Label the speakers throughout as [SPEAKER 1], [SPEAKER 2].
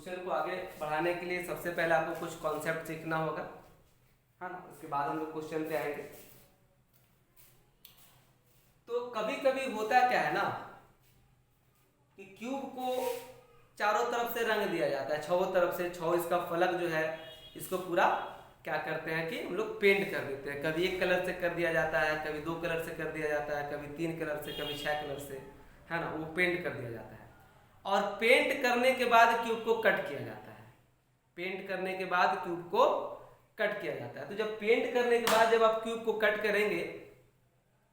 [SPEAKER 1] Question को आगे बढ़ाने के लिए सबसे पहले आपको कुछ कॉन्सेप्ट सीखना होगा, है ना। उसके बाद हम लोग क्वेश्चन पे आएंगे। तो कभी कभी होता क्या है ना कि क्यूब को चारों तरफ से रंग दिया जाता है, छह तरफ से, छह इसका फलक जो है इसको पूरा क्या करते हैं कि हम लोग पेंट कर देते हैं। कभी एक कलर से कर दिया जाता है, कभी दो कलर से कर दिया जाता है, कभी तीन कलर से, कभी छह कलर से, है ना। वो पेंट कर दिया जाता है और पेंट करने के बाद क्यूब को कट किया जाता है। पेंट करने के बाद क्यूब को कट किया जाता है। तो जब पेंट करने के बाद जब आप क्यूब को कट करेंगे,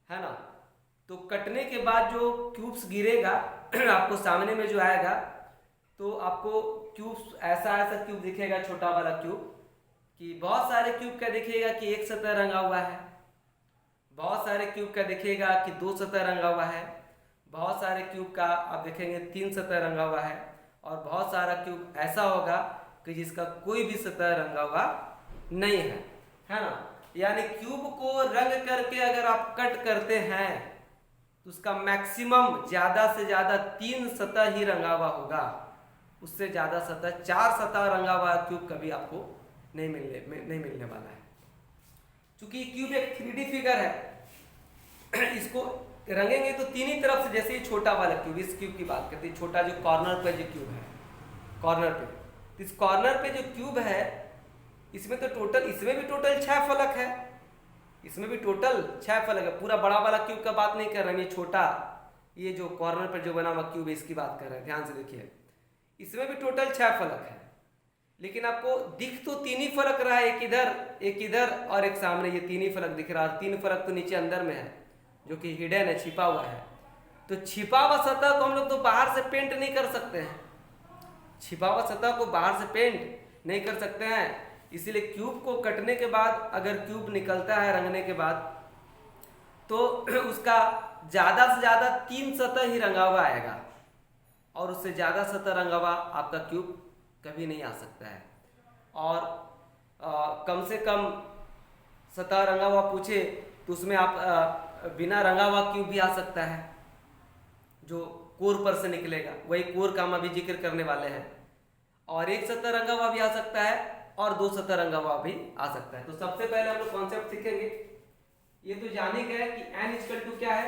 [SPEAKER 1] है ना, तो कटने के बाद जो क्यूब्स गिरेगा आपको सामने में जो आएगा, तो आपको क्यूब्स ऐसा ऐसा क्यूब दिखेगा, छोटा वाला क्यूब, कि बहुत सारे क्यूब का दिखेगा कि एक सतह रंगा हुआ है, बहुत सारे क्यूब का दिखेगा कि दो सतह रंगा हुआ है, बहुत सारे क्यूब का आप देखेंगे तीन सतह रंगा हुआ है, और बहुत सारा क्यूब ऐसा होगा कि जिसका कोई भी सतह रंगा हुआ नहीं है ना। यानी क्यूब को रंग करके अगर आप कट करते हैं तो उसका मैक्सिमम ज़्यादा से ज़्यादा तीन सतह ही रंगा हुआ होगा। उससे ज़्यादा सतह, चार सतह रंगा हुआ क्यूब कभी आपको नहीं मिलने वाला है। चूंकि क्यूब एक 3D फिगर है, इसको रंगेंगे तो तीन ही तरफ से, जैसे ये छोटा वाला क्यूब, इस क्यूब की बात करते हैं, छोटा जो कॉर्नर पे जो क्यूब है, कॉर्नर पे, तो इस कॉर्नर पे जो क्यूब है इसमें तो टोटल, इसमें भी टोटल 6 फलक है, इसमें भी टोटल 6 फलक है। पूरा बड़ा वाला क्यूब का बात नहीं कर रहे हैं, ये छोटा, ये जो कॉर्नर पर जो बना हुआ क्यूब है इसकी बात कर रहे हैं। ध्यान से देखिए, इसमें भी टोटल 6 फलक है, लेकिन आपको दिख तो तीन ही फलक रहा है, एक इधर और एक सामने, ये तीन ही फलक दिख रहा है। तीन फलक तो नीचे अंदर में है जो कि हिडन है, छिपा हुआ है। तो छिपा हुआ सतह को हम लोग तो बाहर से पेंट नहीं कर सकते हैं, छिपा हुआ सतह को बाहर से पेंट नहीं कर सकते हैं। इसीलिए क्यूब को कटने के बाद अगर क्यूब निकलता है रंगने के बाद, तो उसका ज़्यादा से ज़्यादा तीन सतह ही रंगा हुआ आएगा, और उससे ज़्यादा सतह रंगा हुआ आपका क्यूब कभी नहीं आ सकता है। और कम से कम सतह रंगा हुआ पूछे तो उसमें आप बिना रंगा हुआ क्यूब भी आ सकता है, जो कोर पर से निकलेगा, वही कोर का हम अभी जिक्र करने वाले हैं। और एक सतह रंगा हुआ भी आ सकता है और दो सतह रंगा हुआ भी आ सकता है। तो सबसे पहले हम लोग कॉन्सेप्ट सीखेंगे। ये तो जाने गए कि n इक्वल टू क्या है,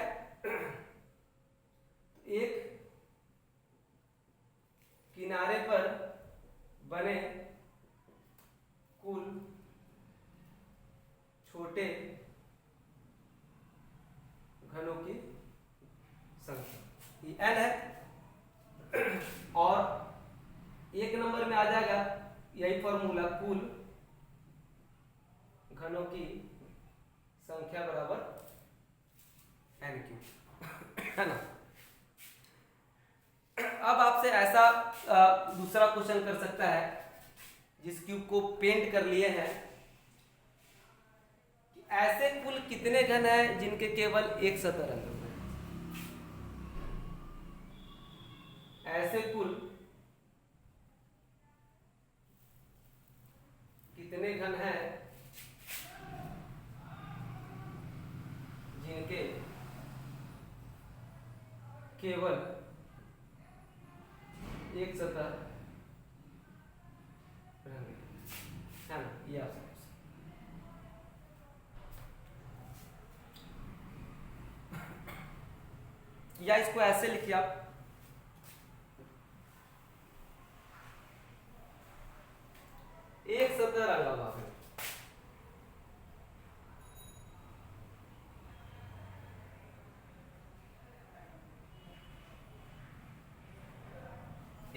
[SPEAKER 1] एक किनारे पर बने कुल छोटे घनों की संख्या, ये n है। और एक नंबर में आ जाएगा यही फॉर्मूला, कुल घनों की संख्या बराबर n क्यूब, है ना। अब आपसे ऐसा दूसरा क्वेश्चन कर सकता है, जिस क्यूब को पेंट कर लिए हैं, कि ऐसे कुल कितने घन हैं जिनके केवल एक सतह रंगा हुआ है। ऐसे कुल कितने घन हैं जिनके केवल एक सतह रंगे, है ना। ये आप या इसको ऐसे लिखिए आप, एक सतह रंगा हुआ है,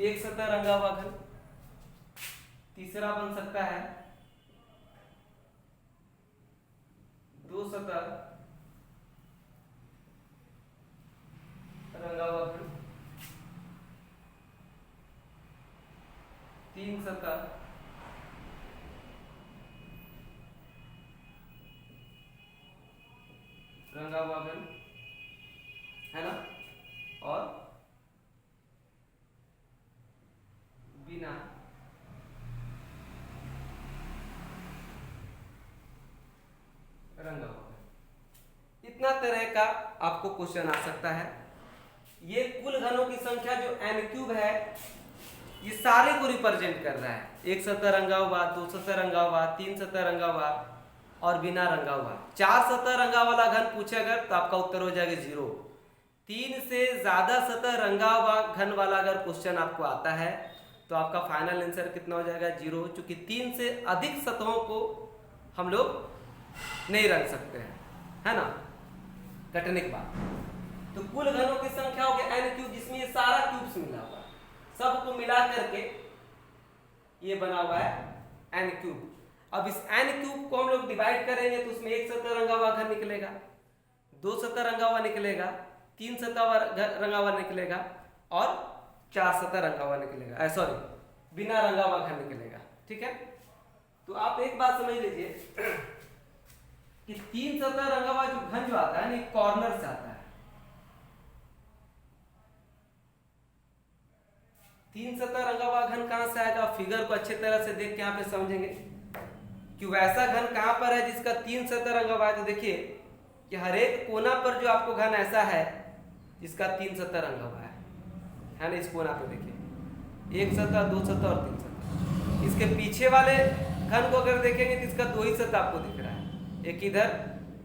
[SPEAKER 1] एक सतह रंगा हुआ घन। तीसरा बन सकता है दो सतह रंगा हुआ घन, तीन सतह रंगा हुआ घन, है ना, और बिना रंगा हुआ है। इतना तरह का आपको क्वेश्चन आ सकता है। ये कुल घनों की संख्या जो n क्यूब है, ये सारे को रिप्रेजेंट कर रहा है। एक सतह रंगा हुआ, दो सतह रंगा हुआ, तीन सतह रंगा हुआ और बिना रंगा हुआ। चार सतह रंगा वाला घन पूछे अगर तो आपका उत्तर हो जाएगा 0। तीन से ज्यादा सतह रंगा हुआ घन वाला अगर क्वेश्चन आपको आता है तो आपका फाइनल आंसर कितना हो जाएगा 0, क्योंकि तीन से अधिक सतहों को हम लोग नहीं रंग सकते हैं, है ना, कटने के बाद। तो कुल घनों की संख्या हो गया n क्यूब, जिसमें ये सारा क्यूब्स मिला हुआ है, सबको मिला करके ये बना हुआ है n क्यूब। अब इस n क्यूब को हम लोग डिवाइड करेंगे तो उसमें एक सतह रंगा हुआ घन निकलेगा, दो सतह रंगा हुआ निकलेगा, तीन सतह रंगा हुआ निकलेगा और चार सतह रंगा हुआ निकलेगा, सॉरी बिना रंगा हुआ घन निकलेगा। ठीक है, तो आप एक बात समझ लीजिए कि तीन सतह रंगा हुआ जो घन जो आता है ना, कॉर्नर से आता है। तीन सतह रंगा हुआ घन कहां से आएगा, फिगर को अच्छे तरह से देख के यहाँ पे समझेंगे कि वैसा घन कहां पर है जिसका तीन सतह रंगा हुआ है। तो देखिए कि हर एक कोना पर जो आपको घन ऐसा है जिसका तीन सतह रंगा हुआ है ना, इस कोना पे देखिए एक सतह, दो सतह और तीन सतह। इसके पीछे वाले घन को अगर देखेंगे तो इसका दो ही सतह आपको दिख रहा है, एक इधर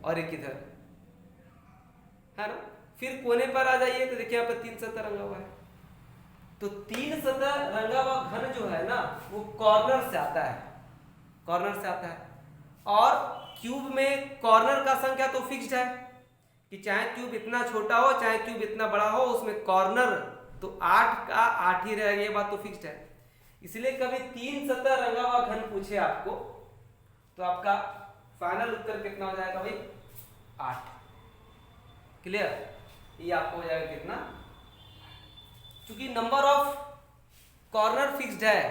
[SPEAKER 1] और एक इधर, है ना। फिर कोने पर आ जाइए तो देखिए यहाँ पर तीन सतह रंगा हुआ है। तो तीन सतह रंगा हुआ घन जो है ना वो कॉर्नर से आता है, कॉर्नर से आता है। और क्यूब में कॉर्नर का संख्या तो फिक्स्ड है कि चाहे क्यूब इतना छोटा हो चाहे क्यूब इतना बड़ा हो, उसमें कॉर्नर तो 8 का 8 ही रहेगा, ये बात तो फिक्स्ड है। इसलिए कभी तीन सतह रंगा हुआ घन पूछे आपको तो आपका फाइनल उत्तर कितना हो जाएगा भाई 8। क्लियर, ये आपको हो जाएगा कितना, क्योंकि नंबर ऑफ कॉर्नर फिक्स्ड है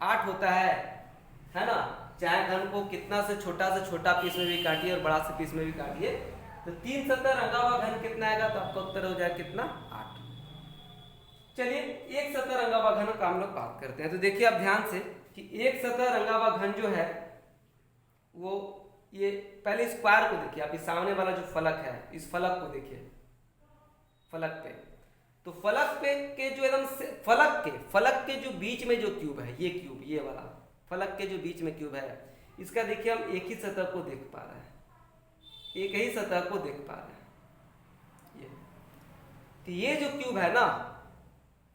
[SPEAKER 1] 8 होता है ना। चाहे घन को कितना से छोटा पीस में भी काटिए और बड़ा से पीस में भी काटिए, तो तीन सतह रंगा हुआ घन कितना आएगा तो आपका उत्तर हो जाएगा कितना 8। चलिए एक सतह रंगा हुआ घन का हम लोग बात करते हैं। तो देखिए आप ध्यान से कि एक सतह रंगा हुआ घन जो है वो ये पहले स्क्वायर को देखिए आप, इस सामने वाला जो फलक है इस फलक को देखिए, फलक पे तो फलक पे के जो एकदम फलक के जो बीच में जो क्यूब है, ये क्यूब ये वाला फलक के जो बीच में क्यूब है, इसका देखिए हम एक ही सतह को देख पा रहे हैं, एक ही सतह को देख पा रहे हैं ये। तो ये जो क्यूब है ना,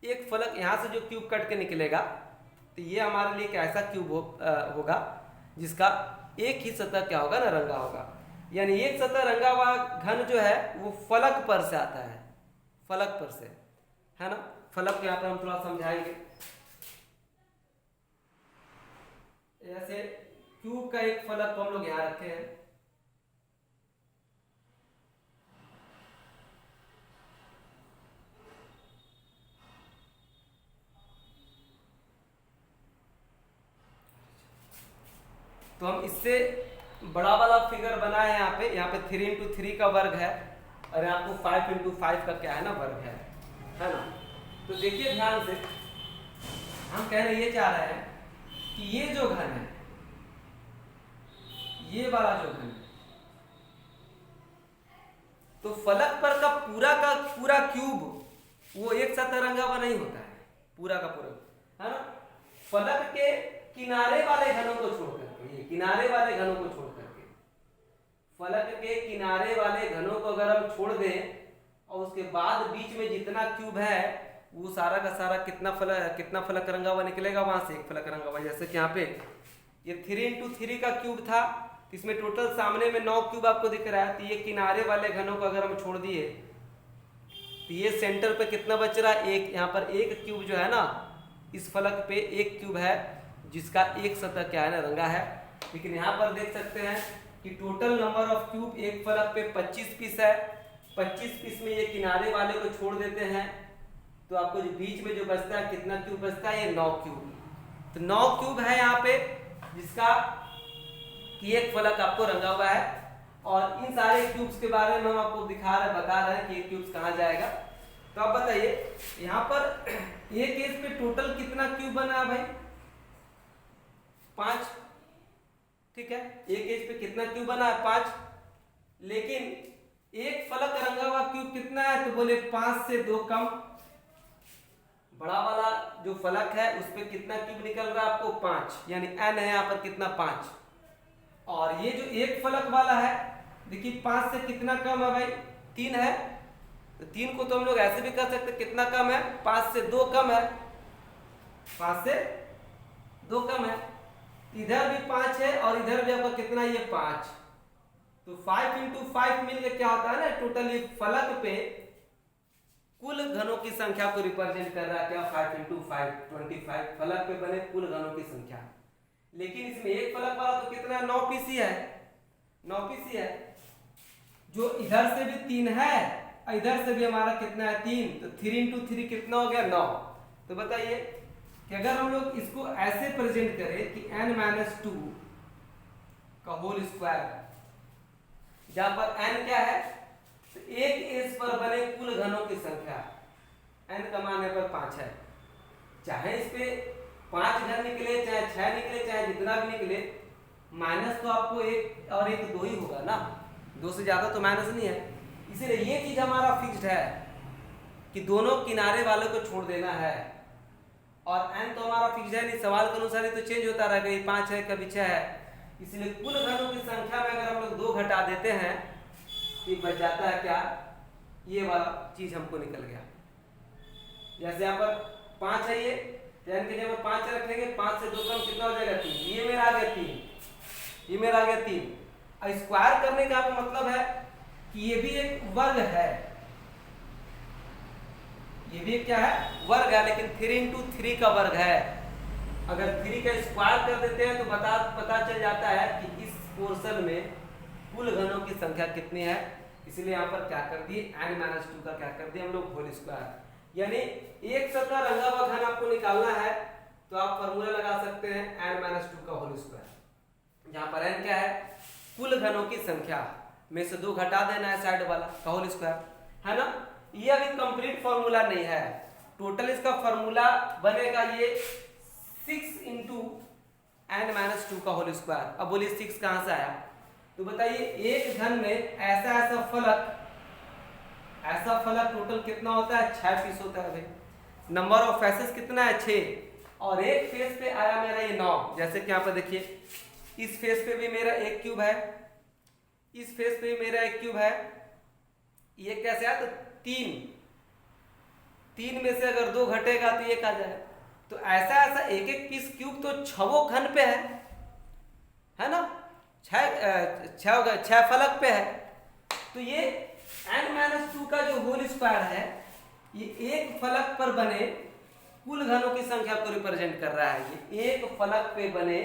[SPEAKER 1] एक फलक यहाँ से जो क्यूब कट के निकलेगा तो ये हमारे लिए एक ऐसा क्यूब होगा जिसका एक ही सतह क्या होगा ना रंगा होगा। यानी एक सतह रंगा हुआ घन जो है वो फलक पर से आता है, फलक पर से, है ना। फलक को यहाँ पर हम थोड़ा समझाएंगे। ऐसे क्यूब का एक फलक को हम लोग यहाँ रखे हैं, तो हम इससे बड़ा वाला फिगर बनाए हैं यहाँ पे 3 इंटू 3 का वर्ग है और यहाँ को 5 इंटू 5 का क्या है ना वर्ग है ना। तो देखिए ध्यान से, हम कहने ये चाह रहे हैं कि ये जो घन है, ये वाला जो घन है, तो फलक पर का पूरा क्यूब वो एक सतह रंगा हुआ नहीं होता है, पूरा का पूरा, है ना। फलक के किनारे वाले घनों को छोड़ करके, ये किनारे वाले घनों को छोड़ करके, फलक के किनारे वाले घनों को अगर हम छोड़ दें और उसके बाद बीच में जितना क्यूब है वो सारा का सारा कितना फलक रंगा हुआ निकलेगा, वहां से एक फलक रंगा हुआ। जैसे कि यहाँ पे ये 3 इंटू 3 का क्यूब था, इसमें टोटल सामने में 9 क्यूब आपको दिख रहा है। तो ये किनारे वाले घनों को अगर हम छोड़ दिए तो ये सेंटर पे कितना बच रहा है, एक। यहाँ पर एक क्यूब जो है ना, इस फलक पे एक क्यूब है जिसका एक सतह क्या है ना रंगा है। लेकिन यहाँ पर देख सकते हैं कि टोटल नंबर ऑफ क्यूब एक फलक पे 25 पीस है। 25 पीस में ये किनारे वाले को छोड़ देते हैं तो आपको जो बीच में जो बचता है कितना क्यूब बचता है, ये 9 क्यूब। तो 9 क्यूब है यहाँ पे जिसका कि एक फलक आपको रंगा हुआ है। और इन सारे क्यूब्स के बारे में हम आपको बता रहे हैं कि ये क्यूब्स कहाँ जाएगा। तो आप बताइए यहाँ पर एक केस पे टोटल कितना क्यूब बना है भाई, 5, ठीक है। एक केस पे कितना क्यूब बना है, 5। लेकिन एक फलक रंगा हुआ क्यूब कितना है, तो बोले 5 से 2 कम। बड़ा वाला जो फलक है उस पर कितना क्यूब निकल रहा है आपको 5, यानी n है यहाँ पर कितना 5। और ये जो एक फलक वाला है देखिए 5 से कितना कम है भाई 3 है, तो 3 को तो हम लोग ऐसे भी कर सकते कितना कम है 5 से 2 कम है, 5 से 2 कम है, इधर भी 5 है और इधर भी आपका कितना ये 5, तो 5 × 5 मिलकर क्या होता है ना टोटल ये फलक पे कुल घनों की संख्या को रिप्रेजेंट कर रहा है क्या 5 × 5 25 फलक पे बने कुल घनों की संख्या। लेकिन इसमें एक फलक वाला तो कितना 9 पीसी है, 9 पीसी है, जो इधर से भी 3 है और इधर से भी हमारा कितना है 3, तो 3 × 3 कितना हो गया 9। तो बताइए कि अगर हम लोग इसको ऐसे प्रेजेंट करें कि n-2 का होल स्क्वायर, जहां पर n क्या है तो एक एज पर बने कुल घनों की संख्या, n का मान यहाँ पर 5 है, चाहे इस पे 5 घन निकले चाहे 6 निकले चाहे जितना भी निकले, माइनस तो आपको एक और एक 2 ही होगा ना, 2 से ज्यादा तो माइनस नहीं है। इसीलिए ये चीज हमारा फिक्स्ड है कि दोनों किनारे वालों को छोड़ देना है, और n तो हमारा फिक्स्ड है नहीं, सवाल के अनुसार ही तो चेंज होता रहेगा, ये 5 है कभी 6 है, इसलिए कुल घनों की संख्या में अगर हम लोग 2 घटा देते हैं तो बच जाता है क्या ये वाला चीज हमको निकल गया। जैसे यहाँ पर 5 है ये, तो n के जगह 5 रखेंगे, 5 से 2 कम कितना हो जाएगा 3, ये मेरा आ गया 3, ये मेरा आ गया 3। और स्क्वायर करने का मतलब है कि ये भी एक वर्ग है, ये भी क्या है वर्ग है, लेकिन 3 × 3 का वर्ग है। अगर 3 का स्क्वायर कर देते हैं तो पता चल जाता है कि इस पोर्शन में कुल घनों की संख्या कितनी है, इसलिए यहाँ पर क्या कर दिए n-2 का क्या कर दिए हम लोग होल स्क्वायर। यानी एक सतह रंगा हुआ घन आपको निकालना है तो आप फॉर्मूला लगा सकते हैं n-2 का होल स्क्वायर, जहाँ पर n क्या है कुल घनों की संख्या में से 2 घटा देना है साइड वाला का होल स्क्वायर, है ना। ये अभी कंप्लीट फॉर्मूला नहीं है, टोटल इसका फॉर्मूला बनेगा ये 6 × n-2 का होल स्क्वायर। अब बोलिए 6 कहां से आया, तो बताइए एक घन में ऐसा फलक टोटल कितना होता है 6 पीस होता है भाई, नंबर ऑफ फेसेस कितना है 6, और एक फेस पे आया मेरा ये 9। जैसे कि यहाँ पर देखिए इस फेस पे भी मेरा एक क्यूब है, इस फेस पे भी मेरा एक क्यूब है, ये कैसे आया तो 3 में से अगर 2 घटेगा तो एक आ जाए, तो ऐसा एक एक पीस क्यूब तो 6 घन पे है ना, 6 फलक पे है। तो ये n-2 का जो होल स्क्वायर है ये एक फलक पर बने कुल घनों की संख्या को रिप्रेजेंट कर रहा है, ये एक फलक पे बने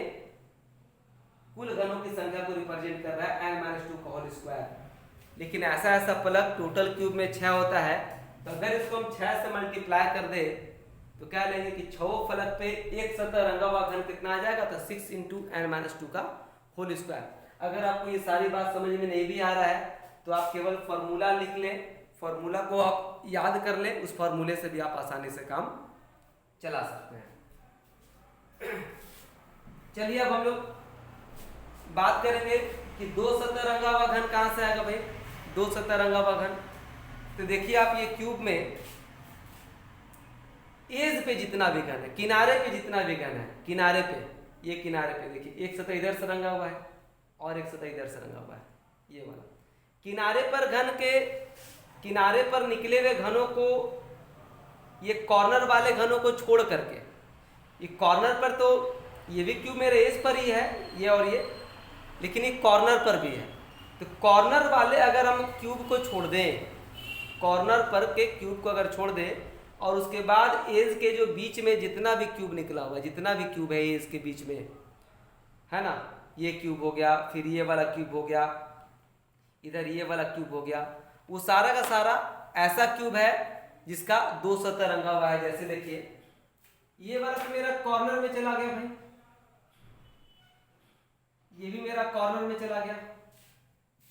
[SPEAKER 1] कुल घनों की संख्या को रिप्रेजेंट कर रहा है n-2 का होल स्क्वायर। लेकिन ऐसा फलक टोटल क्यूब में 6 होता है, तो अगर इसको हम 6 से मल्टीप्लाई कर दे तो क्या लेंगे कि 6 फलक पे एक सतह रंगा हुआ घन कितना आ जाएगा, तो 6 × n-2 का होल स्क्वायर। अगर आपको ये सारी बात समझ में नहीं भी आ रहा है तो आप केवल फॉर्मूला लिख लें, फॉर्मूला को आप याद कर लें, उस फॉर्मूले से भी आप आसानी से काम चला सकते हैं। चलिए अब हम लोग बात करेंगे कि 2 सतह रंगा हुआ घन कहां से आएगा भाई, 2 सतह रंगा हुआ घन। तो देखिए आप ये क्यूब में एज पे जितना भी घन है, किनारे पे जितना भी घन है, किनारे पे ये किनारे पे देखिए एक सतह इधर से रंगा हुआ है और एक सतह इधर से रंगा हुआ है, ये वाला किनारे पर घन के किनारे पर निकले हुए घनों को, ये कॉर्नर वाले घनों को छोड़ करके, ये कॉर्नर पर तो ये भी क्यूब मेरे एज पर ही है ये और ये, लेकिन ये कॉर्नर पर भी है, तो कॉर्नर वाले अगर हम क्यूब को छोड़ दें, कॉर्नर पर के क्यूब को अगर छोड़ दें और उसके बाद एज के जो बीच में जितना भी क्यूब निकला हुआ है, जितना भी क्यूब है एज के बीच में, है ना, ये क्यूब हो गया, फिर ये वाला क्यूब हो गया, इधर ये वाला क्यूब हो गया, वो सारा का सारा ऐसा क्यूब है जिसका 2 सतह रंगा हुआ है। जैसे देखिए ये वाला तो मेरा कॉर्नर में चला गया भाई, ये भी मेरा कॉर्नर में चला गया,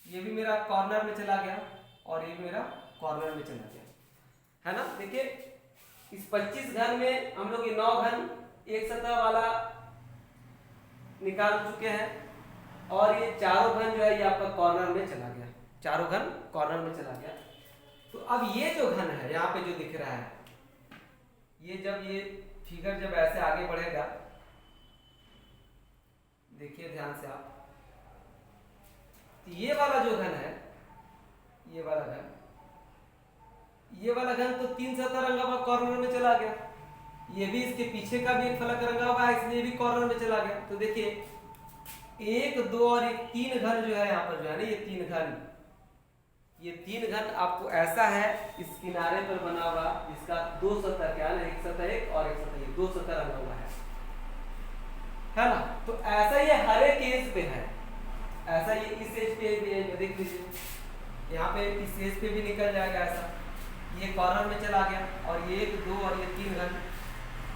[SPEAKER 1] ये भी मेरा कॉर्नर में चला गया और ये मेरा कॉर्नर में चला गया, है ना। देखिए इस 25 घन में हम लोग ये 9 घन एक सतह वाला निकाल चुके हैं और ये चारों घन जो है ये आपका कॉर्नर में चला गया, चारों घन कॉर्नर में चला गया। तो अब ये जो घन है यहाँ पे जो दिख रहा है, ये जब ये फिगर जब ऐसे आगे बढ़ेगा, देखिए ध्यान से आप, तो ये वाला जो घन है, ये वाला घन तो 3 सतह रंगा हुआ कॉर्नर में चला गया। ये भी इसके पीछे का भी एक फलक रंगा हुआ है, इसलिए भी कॉर्नर में चला गया। तो देखिए 1, 2 और 1, 3 घन जो है यहाँ पर जो है ना, ये तीन घन आपको ऐसा है इस किनारे पर बना हुआ, जिसका 2 सतह क्या है, एक सतह एक और एक सतह, 2 सतह रंगा हुआ है ना। तो ऐसा ये हर एक एज पे है, ऐसा ये इस एज पे भी है, देख लीजिए यहाँ पे इस एज पे भी निकल जाएगा ऐसा, ये कॉर्नर में चला गया, और ये 1, 2 और ये 3 घन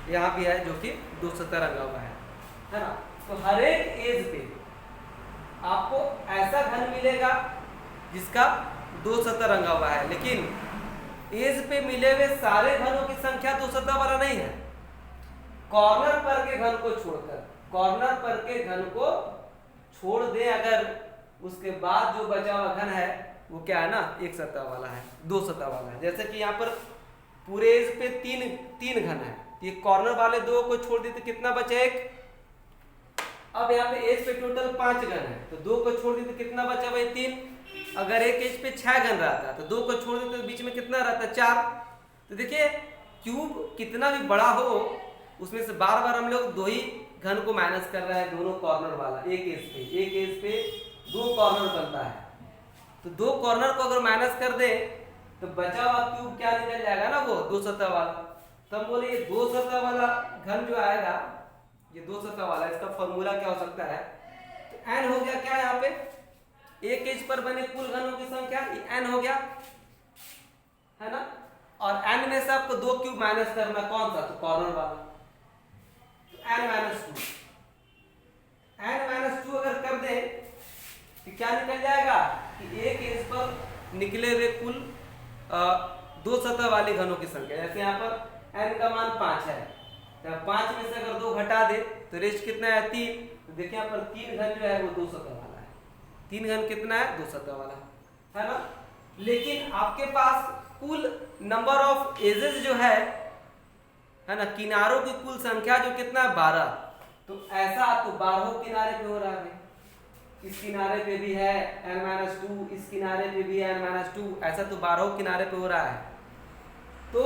[SPEAKER 1] यहाँ भी है जो कि 2 सतह रंगा हुआ है ना। तो हर एक एज पे आपको ऐसा घन मिलेगा जिसका 2 सतह रंगा हुआ है, लेकिन एज पे मिले हुए सारे घनों की संख्या 2 सतह वाला नहीं है। कॉर्नर पर के घन को छोड़कर, कॉर्नर पर के घन को छोड़ दे अगर, उसके बाद जो बचा हुआ घन है वो क्या है ना, 1 सतह वाला है, 2 सतह वाला है। जैसे कि यहाँ पर पूरे एज पे तीन घन है, ये कॉर्नर वाले 2 को छोड़ दी तो कितना बचा, 1। अब यहाँ पे एज पे टोटल 5 घन है, तो 2 को छोड़ दी तो कितना बचा भाई, 3। अगर एक एज पे 6 घन रहता तो 2 को छोड़ दी तो बीच में कितना रहता, 4। तो देखिए क्यूब कितना भी बड़ा हो, उसमें से बार बार हम लोग 2 ही घन को माइनस कर रहे हैं, दोनों कॉर्नर वाला। एक एज पे 2 कॉर्नर बनता है, तो 2 कॉर्नर को अगर माइनस कर दे तो बचा हुआ क्यूब क्या निकल जाएगा ना, वो 2 सतह वाला। तो हम बोले ये 2 सतह वाला घन जो आएगा, ये 2 सतह वाला, इसका फॉर्मूला क्या हो सकता है, तो n हो गया क्या, यहाँ पे एक एज पर बने कुल घनों की संख्या, ये n हो गया है ना। और n में से आपको 2 क्यूब माइनस करना, कौन सा, तो कॉर्नर वाला, तो n-2 अगर कर दे तो क्या निकल जाएगा कि एक एज पर निकले हुए कुल 2 सतह वाली घनों की संख्या। जैसे यहाँ पर n का मान 5 है, तो 5 में से अगर 2 घटा दे तो रेस्ट कितना है, 3। तो देखिए यहाँ पर 3 घन जो है वो 2 सतह वाला है, 3 घन कितना है, 2 सतह वाला है ना। लेकिन आपके पास कुल नंबर ऑफ एजेस जो है ना, किनारों की कुल संख्या जो कितना है, 12। तो ऐसा तो 12 किनारे पे हो रहा है, इस किनारे पे भी है n-2, इस किनारे पे भी है n-2, ऐसा तो 12 किनारे पे हो रहा है। तो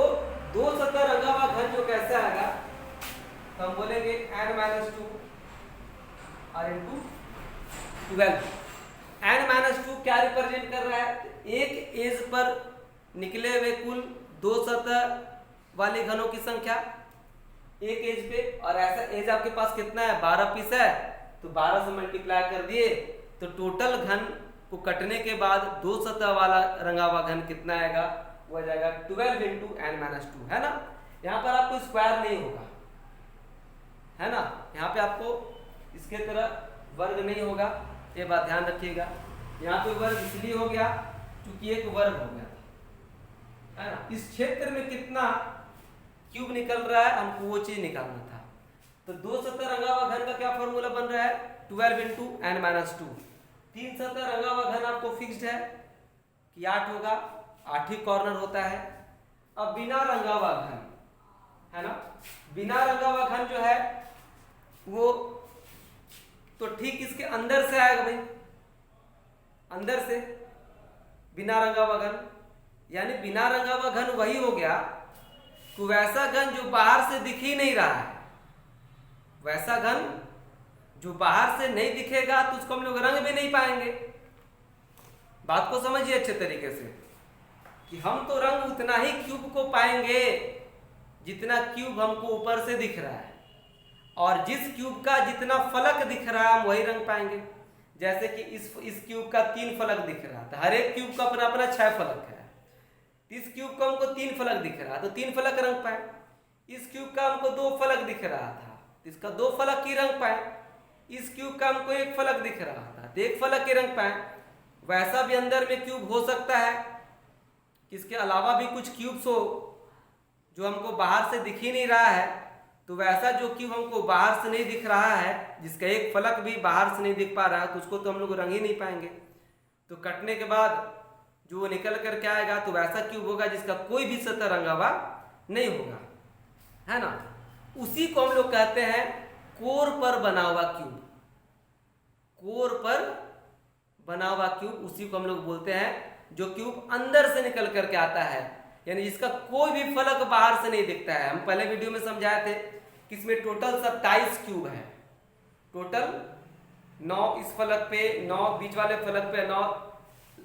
[SPEAKER 1] 2 सतह रंगा हुआ घन जो कैसे आएगा, तो हम बोलेंगे n-2 और इनटू 12। n-2 क्या रिप्रेजेंट कर रहा है, एक एज पर निकले हुए कुल 2 सतह वाली घनों की संख्या एक एज पे, और ऐसा एज आपके पास कितना है, 12 पीस है, तो 12 से मल्टीप्लाई कर दिए तो टोटल घन को कटने के बाद 2 सतह वाला रंगा हुआ घन कितना आएगा, वो आ जाएगा 12 इंटू n-2 है ना। यहाँ पर आपको स्क्वायर नहीं होगा है ना, यहाँ पे आपको इसके तरह वर्ग नहीं होगा, ये बात ध्यान रखिएगा। यहाँ पे वर्ग इसलिए हो गया क्योंकि एक वर्ग हो गया है ना। इस क्षेत्र में कितना क्यूब निकल रहा है, हमको वो चीज निकालना था। तो 2 सतह रंगा हुआ घन का क्या फॉर्मूला बन रहा है, 12 इंटू n-2। 3 सतह रंगा हुआ घन आपको फिक्स्ड है कि 8 होगा, 8 ही कॉर्नर होता है। अब बिना रंगा हुआ घन है ना, बिना रंगा हुआ घन जो है वो तो ठीक इसके अंदर से आएगा भाई, अंदर से बिना रंगा हुआ घन, यानी बिना रंगा हुआ घन वही हो गया कि वैसा घन जो बाहर से दिख ही नहीं रहा है, वैसा घन जो बाहर से नहीं दिखेगा तो उसको हम लोग रंग भी नहीं पाएंगे। बात को समझिए अच्छे तरीके से कि हम तो रंग उतना ही क्यूब को पाएंगे जितना क्यूब हमको ऊपर से दिख रहा है, और जिस क्यूब का जितना फलक दिख रहा है हम वही रंग पाएंगे। जैसे कि इस क्यूब का 3 फलक दिख रहा था, हर एक क्यूब का अपना अपना 6 फलक है। इस क्यूब का हमको 3 फलक दिख रहा तो 3 फलक रंग पाए। इस क्यूब का हमको 2 फलक दिख रहा था, इसका 2 फलक ही रंग पाए। इस क्यूब का हमको 1 फलक दिख रहा था तो 1 फलक ही रंग पाए। वैसा भी अंदर में क्यूब हो सकता है, इसके अलावा भी कुछ क्यूब्स हो जो हमको बाहर से दिख ही नहीं रहा है, तो वैसा जो क्यूब हमको बाहर से नहीं दिख रहा है, जिसका 1 फलक भी बाहर से नहीं दिख पा रहा है, तो उसको तो हम लोग रंग ही नहीं पाएंगे। तो कटने के बाद जो वो निकल कर के आएगा तो वैसा क्यूब होगा जिसका कोई भी सतह रंगा हुआ नहीं होगा, है ना। उसी को हम लोग कहते हैं कोर पर बना हुआ क्यूब। कोर पर बना हुआ क्यूब, उसी को हम लोग बोलते हैं जो क्यूब अंदर से निकल करके आता है, यानी जिसका कोई भी फलक बाहर से नहीं दिखता है। हम पहले वीडियो में समझाए थे कि इसमें टोटल 27 क्यूब है। टोटल 9 इस फलक पे, 9 बीच वाले फलक पे, 9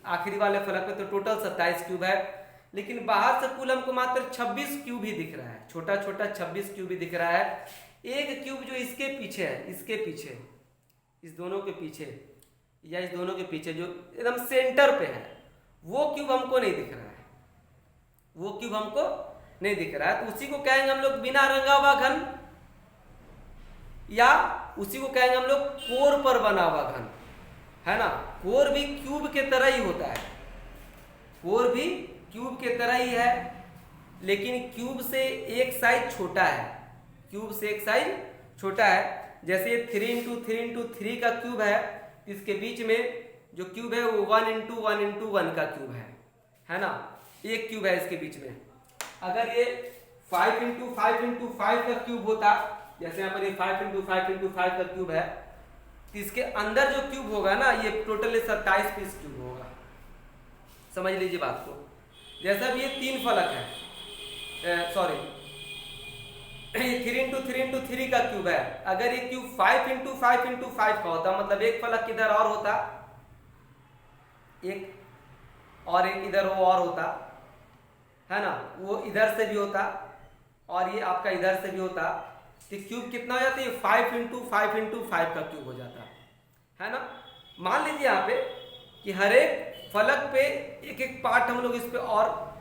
[SPEAKER 1] आखिरी वाले फलक पे, तो टोटल 27 क्यूब है। लेकिन बाहर से कुल हमको मात्र 26 क्यूब ही दिख रहा है, छोटा छोटा 26 क्यूब ही दिख रहा है। एक क्यूब जो इसके पीछे है, इसके पीछे, इस दोनों के पीछे या इस दोनों के पीछे जो एकदम सेंटर पे है, वो क्यूब हमको नहीं दिख रहा है, वो क्यूब हमको नहीं दिख रहा है। तो उसी को कहेंगे हम लोग बिना रंगा हुआ घन, या उसी को कहेंगे हम लोग कोर पर बना हुआ घन, है ना। कोर भी क्यूब के तरह ही होता है, कोर भी क्यूब के तरह ही है, लेकिन क्यूब से एक साइज छोटा है, क्यूब से एक साइज छोटा है। जैसे ये 3x3x3 का क्यूब है, इसके बीच में जो क्यूब है वो 1x1x1 का क्यूब है ना। एक क्यूब है इसके बीच में। अगर ये 5x5x5 का क्यूब होता, जैसे यहाँ पर ये 5x5x5 का क्यूब है, तो इसके अंदर जो क्यूब होगा ना, ये टोटल 27 पीस क्यूब होगा। समझ लीजिए बात को। जैसा भी ये 3 फलक है, सॉरी 3x3x3 का क्यूब है, अगर ये क्यूब 5x5x5 का होता, मतलब एक फलक इधर और होता, एक और एक इधर वो और होता, है ना, वो इधर से भी होता और ये आपका इधर से भी होता, तो क्यूब कितना हो जाता है? 5x5x5 का क्यूब हो जाता है ना। मान लीजिए यहाँ पे कि हर एक फलक पे एक एक पार्ट हम लोग इस पे और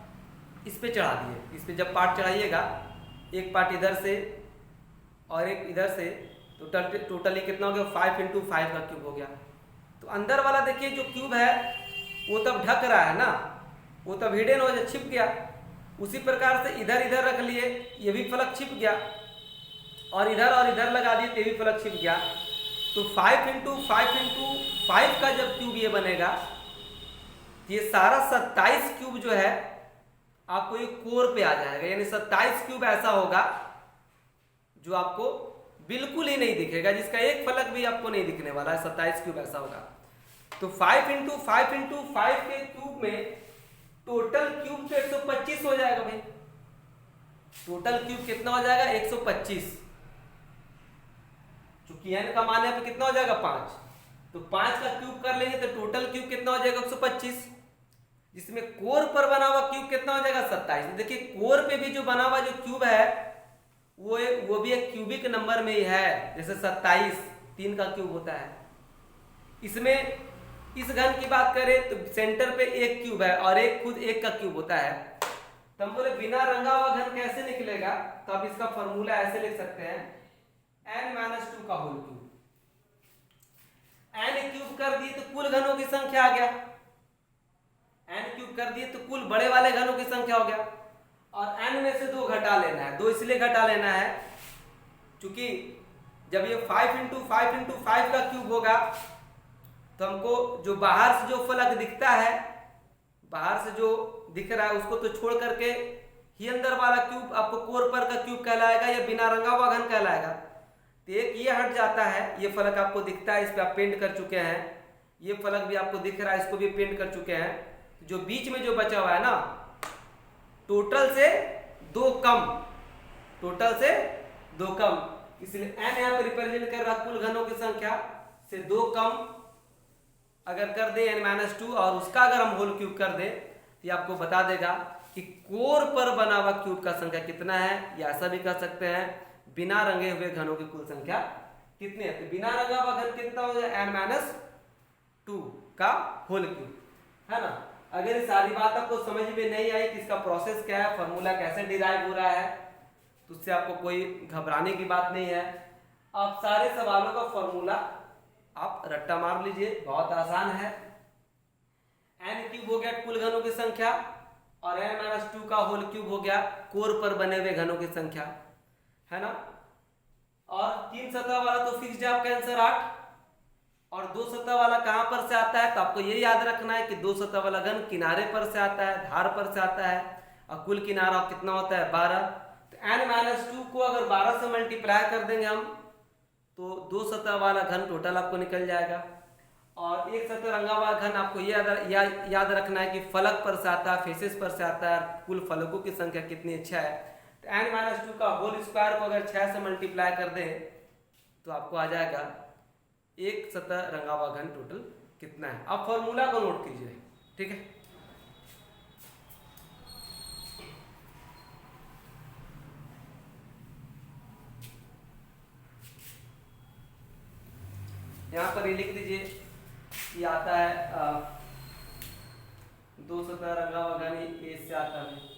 [SPEAKER 1] इस पे चढ़ा दिए। इस पे जब पार्ट चढ़ाइएगा, एक पार्ट इधर से और एक इधर से, तो टोटली कितना हो गया? 5x5 का क्यूब हो गया। तो अंदर वाला देखिए जो क्यूब है वो तब ढक रहा है ना, वो तब हिडन हो जाए, छिप गया। उसी प्रकार से इधर इधर रख लिए, ये भी फलक छिप गया, और इधर लगा दिए, ये भी फलक छिप गया। तो 5x5x5 का जब क्यूब ये बनेगा, ये सारा 27 क्यूब जो है आपको ये कोर पे आ जाएगा। यानी 27 क्यूब ऐसा होगा जो आपको बिल्कुल ही नहीं दिखेगा, जिसका एक फलक भी आपको नहीं दिखने वाला है। 27 क्यूब ऐसा होगा। तो 5x5x5 के क्यूब में टोटल क्यूब तो 125 हो जाएगा भाई। टोटल क्यूब कितना हो जाएगा? 125। चूंकि n का मान है तो कितना हो जाएगा? 5। तो 5 का क्यूब कर लेंगे तो टोटल क्यूब कितना हो जाएगा? 125। जिसमें कोर पर बना हुआ क्यूब कितना हो जाएगा? 27। देखिए कोर पे भी जो बना हुआ जो क्यूब है वो भी एक क्यूबिक नंबर में ही है। जैसे 27 3 का क्यूब होता है। इसमें इस घन की बात करें तो सेंटर पे एक क्यूब है और एक खुद एक का क्यूब होता है। तो हम बोले बिना रंगा हुआ घन कैसे निकलेगा? तो आप इसका फॉर्मूला ऐसे लिख सकते हैं, n-2 का होल क्यूब। n क्यूब कर दिए तो कुल घनों की संख्या आ गया। n क्यूब कर दिए तो कुल बड़े वाले घनों की संख्या हो गया। और n में से 2 घटा लेना है। 2 इसलिए घटा लेना है क्योंकि जब ये 5x5x5 का क्यूब होगा तो हमको जो बाहर से जो फलक दिखता है, बाहर से जो दिख रहा है उसको तो छोड़ करके ही अंदर वाला क्यूब आपको कोर पर का क्यूब कहलाएगा या बिना रंगा हुआ घन कहलाएगा। तो एक ये हट जाता है, ये फलक आपको दिखता है, इस पे आप पेंट कर चुके हैं। ये फलक भी आपको दिख रहा है, इसको भी पेंट कर चुके हैं। जो बीच में जो बचा हुआ है ना, टोटल से 2 कम, टोटल से 2 कम, इसलिए n यहाँ पे रिप्रेजेंट कर रहा है कुल घनों की संख्या से 2 कम अगर कर दे n-2 और उसका अगर हम होल क्यूब कर दे तो ये आपको बता देगा कि कोर पर बना हुआ क्यूब का संख्या कितना है। या ऐसा भी कर सकते हैं बिना रंगे हुए घनों की कुल संख्या कितनी है। तो बिना रंगा हुआ घन कितना हो जाए? n-2 का होल क्यूब, है ना। अगर ये सारी बात आपको समझ में नहीं आई कि इसका प्रोसेस क्या है, फॉर्मूला कैसे डिराइव हो रहा है, तो उससे आपको कोई घबराने की बात नहीं है। आप सारे सवालों का फॉर्मूला आप रट्टा मार लीजिए, बहुत आसान है। n क्यूब हो गया कुल घनों की संख्या और n-2 का होल क्यूब हो गया कोर पर बने हुए घनों की संख्या, है ना। और 3 सतह वाला तो फिक्स्ड है आपका आंसर 8, और 2 सतह वाला कहां पर से आता है? तो आपको ये याद रखना है कि 2 सतह वाला घन किनारे पर से आता है, धार पर से आता है, और कुल किनारा कितना होता है? 12। तो n-2 को अगर 12 से मल्टीप्लाई कर देंगे हम तो 2 सतह वाला घन टोटल आपको निकल जाएगा। और एक सतह रंगा हुआ घन आपको ये याद रखना है कि फलक पर से आता है, फेसेस पर से आता है, कुल फलकों की संख्या कितनी अच्छा है। तो n-2 का होल स्क्वायर को अगर 6 से मल्टीप्लाई कर दें तो आपको आ जाएगा एक सतह रंगा हुआ घन टोटल कितना है। अब फॉर्मूला को नोट कीजिए, ठीक है। यहाँ पर ये लिख दीजिए, ये आता है 2 सतह रंगा हुआ घन ए से आता है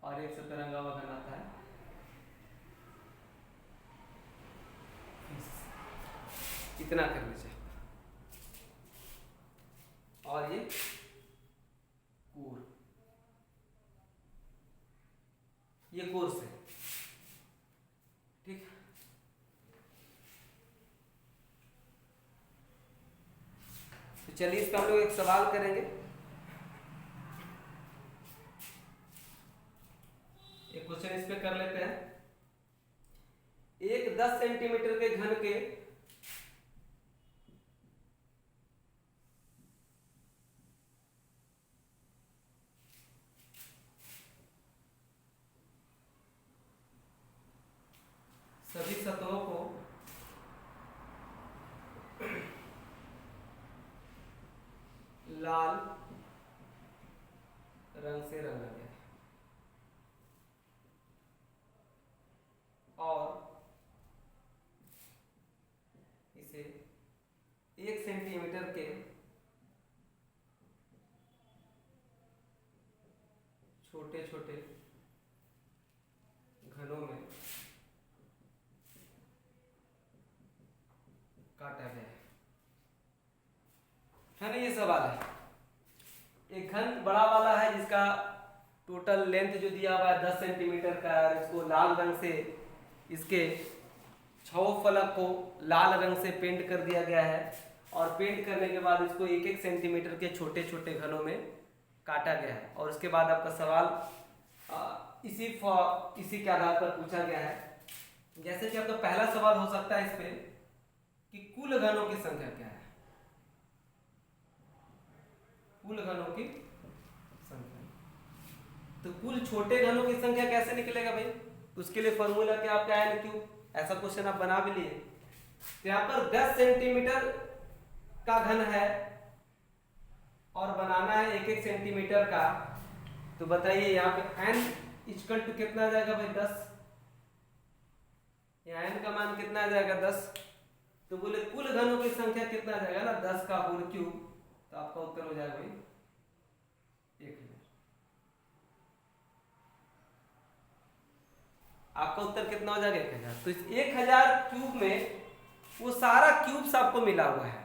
[SPEAKER 1] और एक सतह रंगा हुआ घन आता है इतना कर लीजिए। और ये कोर, ये कोर से, ठीक। तो चलिए इसका हम लोग एक सवाल करेंगे। एक क्वेश्चन इस पे कर लेते हैं। एक 10 सेंटीमीटर के घन के सभी सतहों को लाल रंग से रंगा गया है और इसे 1 सेंटीमीटर के छोटे छोटे घनों में काटा गया है ना। ये सवाल है। एक घन बड़ा वाला है जिसका टोटल लेंथ जो दिया हुआ है 10 सेंटीमीटर का है, इसको लाल रंग से, इसके 6 फलक को लाल रंग से पेंट कर दिया गया है और पेंट करने के बाद इसको 1-1 सेंटीमीटर के छोटे छोटे घनों में काटा गया है। और उसके बाद आपका सवाल इसी के आधार पर पूछा गया है। जैसे कि आपका पहला सवाल हो सकता है इस पे कि कुल घनों की संख्या क्या है, कुल घनों की संख्या। तो कुल छोटे घनों की संख्या कैसे निकलेगा भाई? उसके लिए फॉर्मूला क्या आपका n क्यूब। ऐसा क्वेश्चन आप बना भी लिए। तो यहाँ पर 10 सेंटीमीटर का घन है और बनाना है 1-1 सेंटीमीटर का। तो बताइए यहाँ पे n इक्वल टू कितना आ जाएगा भाई? 10। यहाँ n का मान कितना आ जाएगा? 10। तो बोले कुल घनों की संख्या कितना आ जाएगा ना? 10 का होल क्यूब। तो आपका उत्तर हो जाएगा भाई 1000। आपका उत्तर कितना हो जाएगा? 1000। तो इस 1000 क्यूब में वो सारा क्यूब्स आपको मिला हुआ है।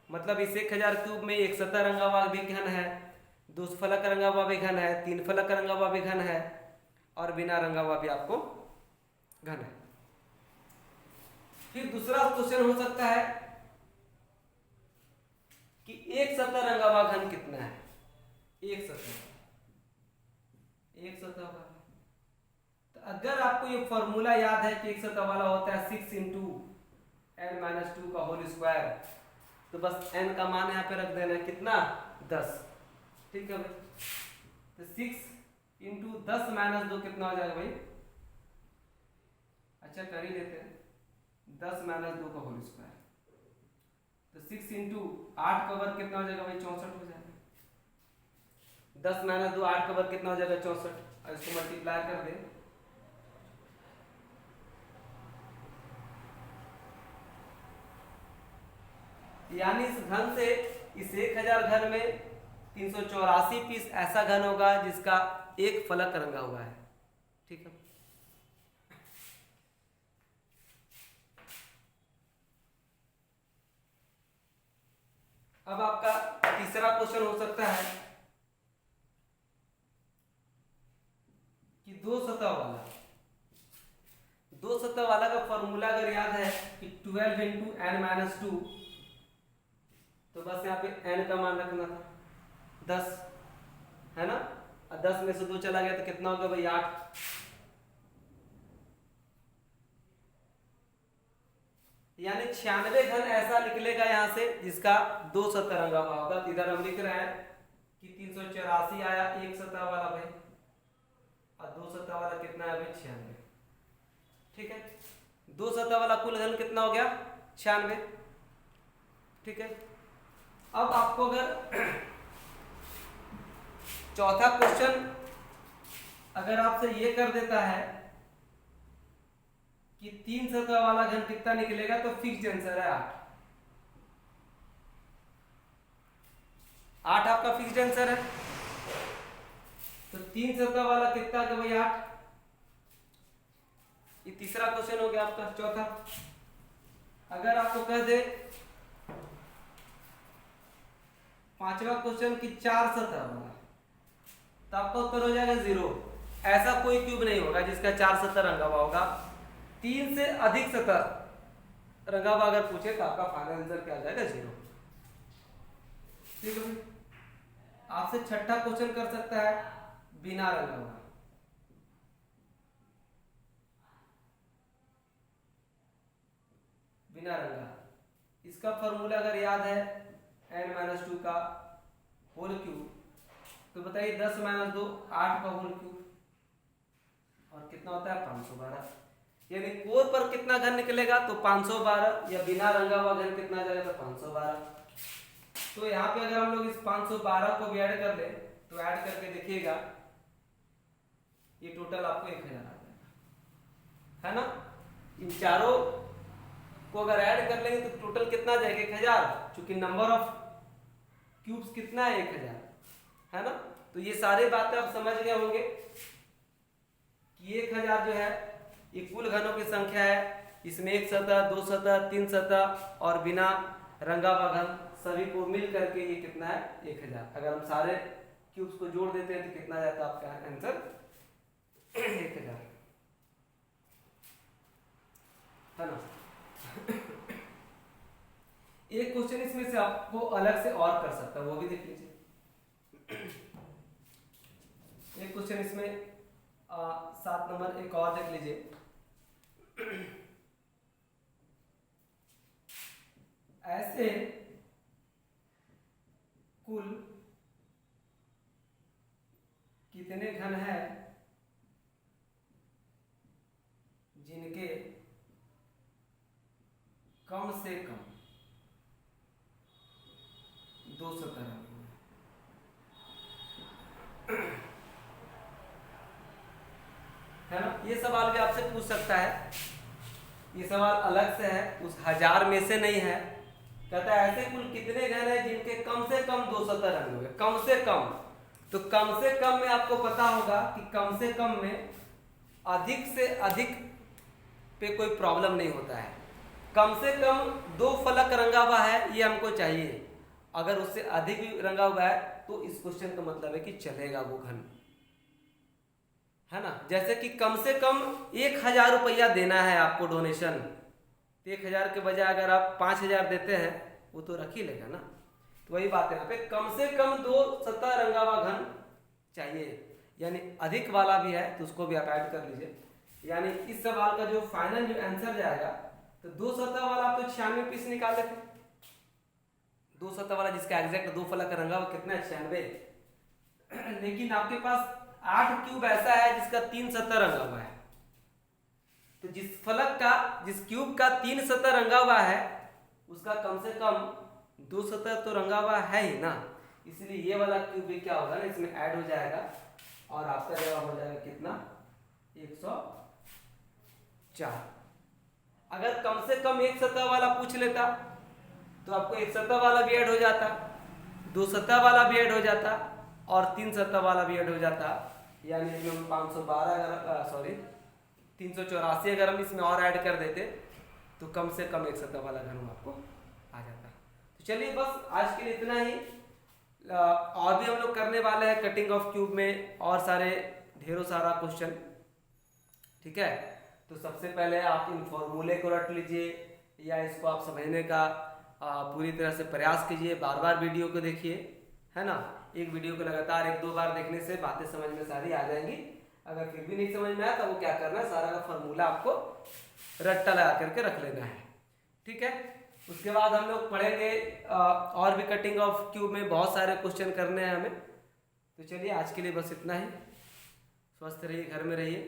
[SPEAKER 1] मतलब इस 1000 क्यूब में एक सतह रंगा हुआ भी घन है, 2 फलक रंगा हुआ भी घन है, 3 फलक रंगा हुआ भी घन है और बिना रंगा हुआ भी आपको घन है। फिर दूसरा क्वेश्चन हो सकता है कि एक सतह रंगा हुआ घन कितना है? एक सतह वाला। तो अगर आपको ये फॉर्मूला याद है कि एक सतह वाला होता है 6 इंटू n-2 का होल स्क्वायर, तो बस n का मान यहाँ पे रख देना है कितना? 10। ठीक है भाई। तो 6 इंटू 10-2 कितना हो जाएगा भाई? अच्छा कर ही लेते हैं, 10-2 का होल स्क्वायर। तो 6 इंटू 8 का वर्ग कितना हो जाएगा भाई? 64 हो जाएगा। 10-2 8 का वर्ग कितना हो जाएगा? 64। और इसको मल्टीप्लाई कर दे, यानी इस घन से इस 1000 घन में 384 पीस ऐसा घन होगा जिसका एक फलक रंगा हुआ है। ठीक है। अब आपका तीसरा क्वेश्चन हो सकता है कि दो सतह वाला का फॉर्मूला अगर याद है कि 12 इंटू n-2, तो बस यहाँ पे n का मान रखना था 10, है ना। और 10 में से 2 चला गया तो कितना हो गया भाई 8। यानी 96 घन ऐसा निकलेगा यहाँ से जिसका 2 सतह रंगा हुआ होगा। तो इधर हम लिख रहे हैं कि 384 आया एक सतह वाला भाई, और 2 सतह वाला कितना है भाई 96। ठीक है, 2 सतह वाला कुल घन कितना हो गया 96। ठीक है, अब आपको अगर चौथा क्वेश्चन अगर आपसे ये कर देता है कि 3 सतह वाला घन कितना निकलेगा, तो फिक्स आंसर है 8। 8 आपका फिक्स आंसर है। तो 3 सतह वाला कितना का भाई 8। ये तीसरा क्वेश्चन हो गया आपका। चौथा अगर आपको कह दे पांचवा क्वेश्चन की 4 सतह वाला, तो आपका उत्तर हो जाएगा 0। ऐसा कोई क्यूब नहीं होगा जिसका 4 सतह रंगा हुआ होगा। 3 से अधिक सतह रंगा हुआ अगर पूछे तो आपका फाइनल आंसर क्या आ जाएगा 0। ठीक है, आपसे छठा क्वेश्चन कर सकता है बिना रंगा हुआ। बिना रंगा, इसका फॉर्मूला अगर याद है n-2 का होल क्यूब, तो बताइए 10 - 2 8 का होल क्यूब, और कितना होता है 512। यानी कोर पर कितना घन निकलेगा, तो 512, या बिना रंगा हुआ घन कितना जाएगा, तो 512। तो यहाँ पे अगर हम लोग इस 512 को भी ऐड कर ले, तो ऐड करके देखिएगा ये टोटल आपको 1000 आ जाएगा, है ना। इन चारों को अगर ऐड कर लेंगे तो टोटल कितना जाएगा 1000, क्योंकि नंबर ऑफ क्यूब्स कितना है 1000, है ना। तो ये सारी बातें आप समझ गए होंगे कि 1000 जो है ये कुल घनों की संख्या है। इसमें 1 सतह, 2 सतह, 3 सतह और बिना रंगा हुआ घन सभी को मिल करके ये कितना है 1000। अगर हम सारे क्यूब्स को जोड़ देते हैं तो कितना जाता है आपका आंसर 1000, है ना। एक क्वेश्चन इसमें से आपको अलग से और कर सकता है, वो भी देख लीजिए। एक क्वेश्चन इसमें 7 नंबर एक और देख लीजिए। ऐसे कुल कितने घन हैं जिनके कम से कम 2 सतह रंगे है ना। ये सवाल भी आपसे पूछ सकता है। ये सवाल अलग से है, उस 1000 में से नहीं है। कहता है ऐसे कुल कितने घन हैं जिनके कम से कम 2 सतह रंगे हुए, कम से कम। तो कम से कम में आपको पता होगा कि कम से कम में अधिक से अधिक पे कोई प्रॉब्लम नहीं होता है। कम से कम 2 फलक रंगा हुआ है ये हमको चाहिए। अगर उससे अधिक भी रंगा हुआ है तो इस क्वेश्चन का मतलब है कि चलेगा वो घन, है ना। जैसे कि कम से कम 1000 रुपया देना है आपको डोनेशन, तो 1000 के बजाय अगर आप 5000 देते हैं वो तो रख ही लेगा ना। तो वही बात है, यहाँ पे कम से कम 2 सतह रंगा हुआ घन चाहिए। यानी अधिक वाला भी है तो उसको भी आप ऐड कर लीजिए। यानी इस सवाल का जो फाइनल जो आंसर जाएगा, तो 2 सतह वाला आप तो 96 पीस निकाले थे। 2 सतह वाला जिसका एग्जैक्ट 2 फलक रंगा हुआ कितना है 96। लेकिन आपके पास 8 क्यूब ऐसा है जिसका 3 सतह रंगा हुआ है। तो जिस फलक का, जिस क्यूब का 3 सतह रंगा हुआ है उसका कम से कम 2 सतह तो रंगा हुआ है ही ना। इसलिए ये वाला क्यूब भी क्या होगा ना, इसमें ऐड हो जाएगा और आपका जवाब हो जाएगा कितना 104। अगर कम से कम 1 सतह वाला पूछ लेता तो आपको 1 सतह वाला भी ऐड हो जाता, 2 सतह वाला भी ऐड हो जाता और 3 सतह वाला भी ऐड हो जाता। यानी इसमें हम 512 अगर 384 अगर हम इसमें और ऐड कर देते तो कम से कम 1 सतह वाला घन आपको आ जाता। तो चलिए बस आज के लिए इतना ही। और भी हम लोग करने वाले हैं कटिंग ऑफ क्यूब में और सारे ढेरों सारा क्वेश्चन, ठीक है। तो सबसे पहले आप इन फॉर्मूले को रट लीजिए या इसको आप समझने का पूरी तरह से प्रयास कीजिए, बार बार वीडियो को देखिए, है ना। एक वीडियो को लगातार 1-2 बार देखने से बातें समझ में सारी आ जाएंगी। अगर फिर भी नहीं समझ में आया तो वो क्या करना है, सारा का फॉर्मूला आपको रट्टा लगा करके रख लेना है। ठीक है, उसके बाद हम लोग पढ़ेंगे और भी कटिंग ऑफ क्यूब में बहुत सारे क्वेश्चन करने हैं हमें। तो चलिए आज के लिए बस इतना ही। स्वस्थ रहिए, घर में रहिए,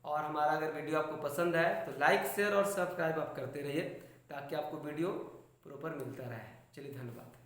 [SPEAKER 1] और हमारा अगर वीडियो आपको पसंद आए तो लाइक शेयर और सब्सक्राइब आप करते रहिए ताकि आपको वीडियो प्रॉपर मिलता रहे। चलिए, धन्यवाद।